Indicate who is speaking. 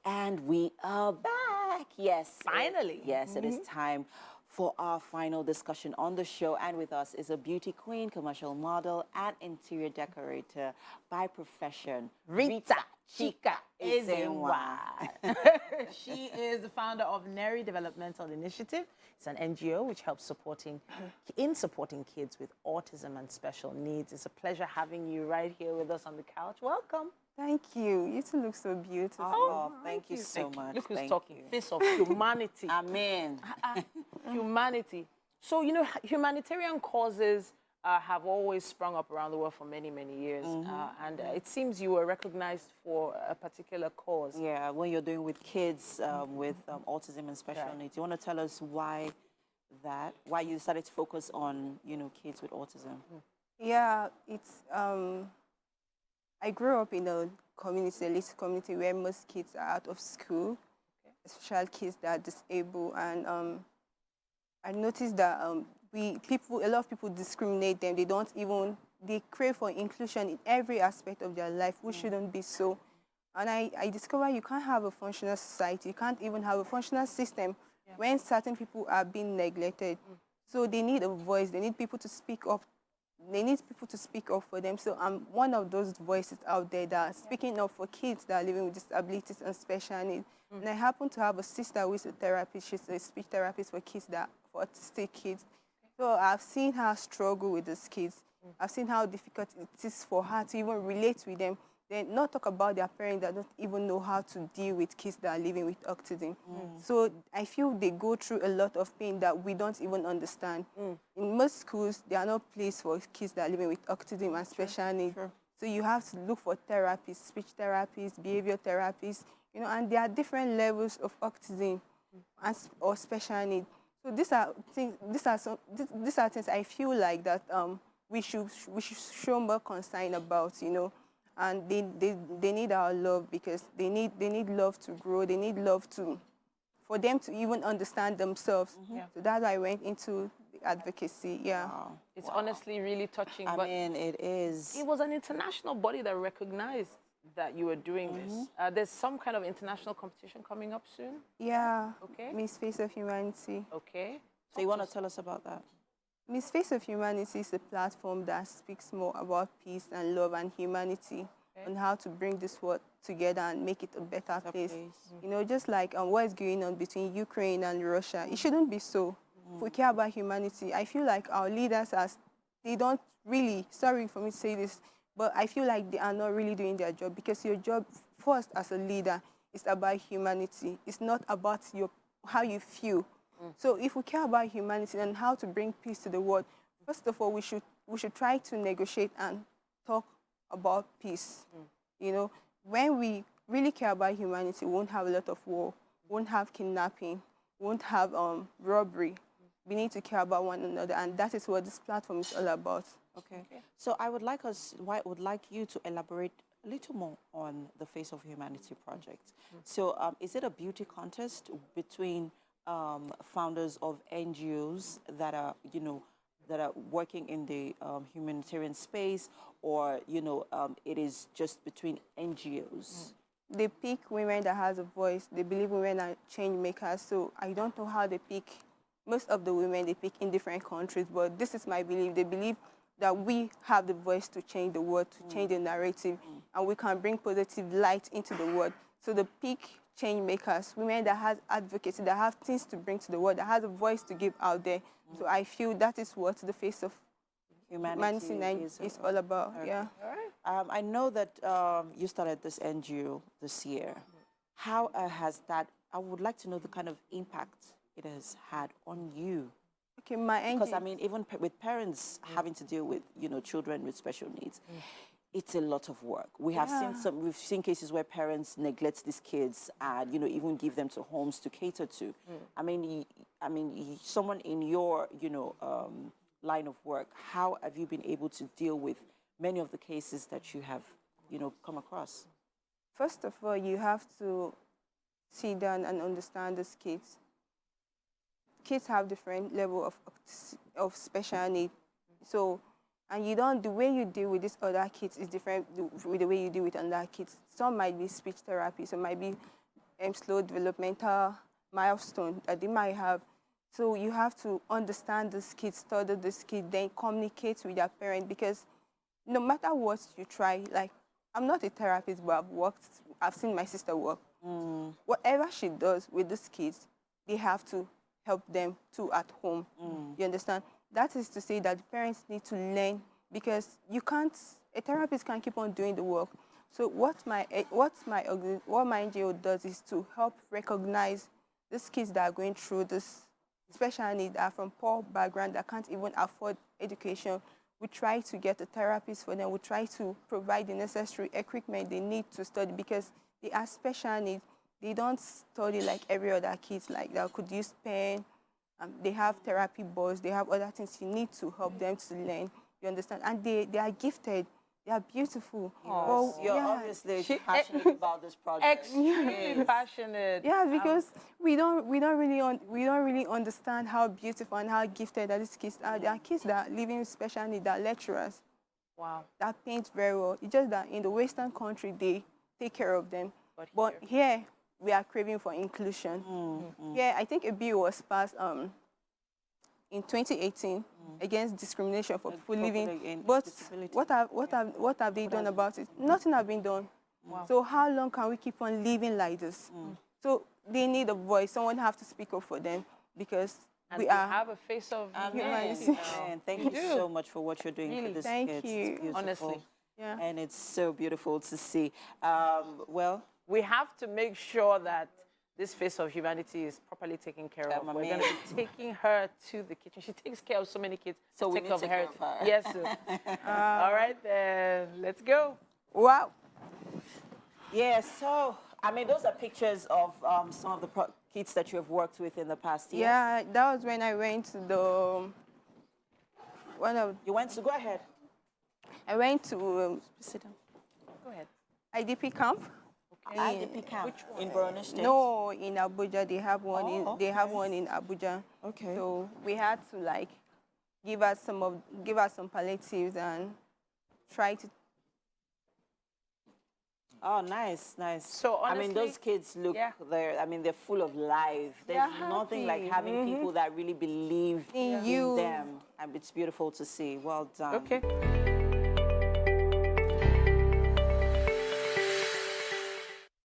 Speaker 1: And we are back. Yes.
Speaker 2: Finally.
Speaker 1: It is time for our final discussion on the show. And with us is a beauty queen, commercial model, and interior decorator by profession,
Speaker 2: Rita
Speaker 1: Chika
Speaker 2: Ezenwa. She is the founder of Neri Developmental Initiative. It's an NGO which helps supporting kids with autism and special needs. It's a pleasure having you right here with us on the couch. Welcome.
Speaker 3: Thank you. You two look so beautiful.
Speaker 1: Oh, thank you so much.
Speaker 2: Look who's
Speaker 1: thank
Speaker 2: talking.
Speaker 1: you.
Speaker 2: Face of humanity.
Speaker 1: Amen.
Speaker 2: Humanity. So, you know, humanitarian causes have always sprung up around the world for many, many years. And it seems you were recognized for a particular cause.
Speaker 1: Yeah, when you're doing with kids with autism and special needs, you want to tell us why you decided to focus on, kids with autism?
Speaker 3: Yeah, it's I grew up in a little community where most kids are out of school, especially kids that are disabled, and I noticed that a lot of people discriminate them. They crave for inclusion in every aspect of their life, which shouldn't be so. And I discovered you can't have a functional society, you can't even have a functional system when certain people are being neglected. So they need a voice, they need people to speak up. They need people to speak up for them. So I'm one of those voices out there that are speaking up for kids that are living with disabilities and special needs. And I happen to have a sister who is a therapist. She's a speech therapist for autistic kids. So I've seen her struggle with these kids. I've seen how difficult it is for her to even relate with them. Then not talk about their parents that don't even know how to deal with kids that are living with autism. So I feel they go through a lot of pain that we don't even understand. In most schools, there are no place for kids that are living with autism and special needs. So you have to look for therapists, speech therapists, behavior therapists, and there are different levels of autism or special needs. So these are things I feel like that we should show more concern about, and they need our love because they need love to grow. They need love for them to even understand themselves. So that's why I went into advocacy.
Speaker 1: Wow.
Speaker 2: It's honestly really touching.
Speaker 1: I mean, it is.
Speaker 2: It was an international body that recognized that you were doing this. There's some kind of international competition coming up soon?
Speaker 3: Yeah.
Speaker 2: Okay.
Speaker 3: Misface of Humanity.
Speaker 2: Okay.
Speaker 1: So you want to tell us about that?
Speaker 3: Misface of Humanity is a platform that speaks more about peace and love and humanity and how to bring this world together and make it a better place. Just like what is going on between Ukraine and Russia, it shouldn't be so. If we care about humanity, I feel like our leaders, they don't really, sorry for me to say this, but I feel like they are not really doing their job because your job first as a leader is about humanity. It's not about how you feel. So if we care about humanity and how to bring peace to the world, first of all, we should try to negotiate and talk about peace. When we really care about humanity, we won't have a lot of war, won't have kidnapping, won't have robbery. We need to care about one another, and that is what this platform is all about.
Speaker 1: Okay. So I would like you to elaborate a little more on the Face of Humanity project. So is it a beauty contest between founders of NGOs that are working in the humanitarian space, or it is just between NGOs?
Speaker 3: They pick women that has a voice. They believe women are change makers. So I don't know how they pick. Most of the women they pick in different countries, but this is my belief. They believe that we have the voice to change the world, to change the narrative, and we can bring positive light into the world. So they pick change makers, women that has advocacy, that have things to bring to the world, that has a voice to give out there. So I feel that is what the Face of Humanity is all about. Yeah.
Speaker 2: All right.
Speaker 1: I know that you started this NGO this year. How has that? I would like to know the kind of impact it has had on you.
Speaker 3: Okay, my NGO.
Speaker 1: Because I mean, even with parents having to deal with children with special needs, it's a lot of work. We've seen cases where parents neglect these kids and even give them to homes to cater to. I mean, someone in your line of work, how have you been able to deal with many of the cases that you have come across?
Speaker 3: First of all, you have to sit down and understand these kids. Kids have different level of special need. So, and the way you deal with these other kids is different with the way you deal with other kids. Some might be speech therapy, some might be slow developmental milestone that they might have. So you have to understand this kid, study this kid, then communicate with their parent, because no matter what you try, like, I'm not a therapist, but I've seen my sister work. Whatever she does with these kids, they have to help them too at home. You understand? That is to say that the parents need to learn, because a therapist can't keep on doing the work. So what my NGO does is to help recognize these kids that are going through this special need, that are from poor background, that can't even afford education. We try to get a therapist for them. We try to provide the necessary equipment they need to study, because they are special needs. They don't study like every other kids, like that could use pen. They have therapy boards. They have other things you need to help them to learn. You understand? And they are gifted. They are beautiful.
Speaker 1: Well, you're obviously passionate about this project.
Speaker 2: Extremely passionate.
Speaker 3: Yeah, because we don't really understand how beautiful and how gifted that these kids are. There are kids that are living with special needs, that are lecturers.
Speaker 2: Wow.
Speaker 3: That paint very well. It's just that in the Western country they take care of them. But here we are craving for inclusion. Yeah, I think a bill was passed in 2018 against discrimination for people living. But what have they done about it? Nothing has been done.
Speaker 2: Wow.
Speaker 3: So how long can we keep on living like this? So they need a voice. Someone have to speak up for them, because
Speaker 2: And
Speaker 3: we
Speaker 2: have a face of
Speaker 3: humanity.
Speaker 1: And thank you so much for what you're doing for this
Speaker 3: Thank
Speaker 1: kids.
Speaker 3: you.
Speaker 1: It's beautiful.
Speaker 2: Honestly.
Speaker 3: Yeah.
Speaker 1: And it's so beautiful to see. Well,
Speaker 2: We have to make sure that this face of humanity is properly taken care of. We're going to be taking her to the kitchen. She takes care of so many kids.
Speaker 1: So we
Speaker 2: take
Speaker 1: need to take care of her.
Speaker 2: Yes, sir. All right, then. Let's go.
Speaker 3: Wow.
Speaker 1: yeah, so, I mean, those are pictures of some of the kids that you have worked with in the past year.
Speaker 3: Yeah, that was when I went to
Speaker 1: You went to, go ahead.
Speaker 3: I went to
Speaker 1: Sit down.
Speaker 2: Go ahead.
Speaker 3: IDP camp.
Speaker 1: IDP camp in Borno State?
Speaker 3: No, in Abuja. They have one.
Speaker 1: Oh,
Speaker 3: They have one in Abuja.
Speaker 1: Okay.
Speaker 3: So we had to like give us some palliatives and try to.
Speaker 1: Oh, nice, nice.
Speaker 2: So
Speaker 1: I mean, those
Speaker 2: honestly,
Speaker 1: kids look, they're full of life. There's
Speaker 3: They're
Speaker 1: nothing like
Speaker 3: happy.
Speaker 1: having people that really believe
Speaker 3: In you.
Speaker 1: them. And it's beautiful to see. Well done.
Speaker 2: Okay.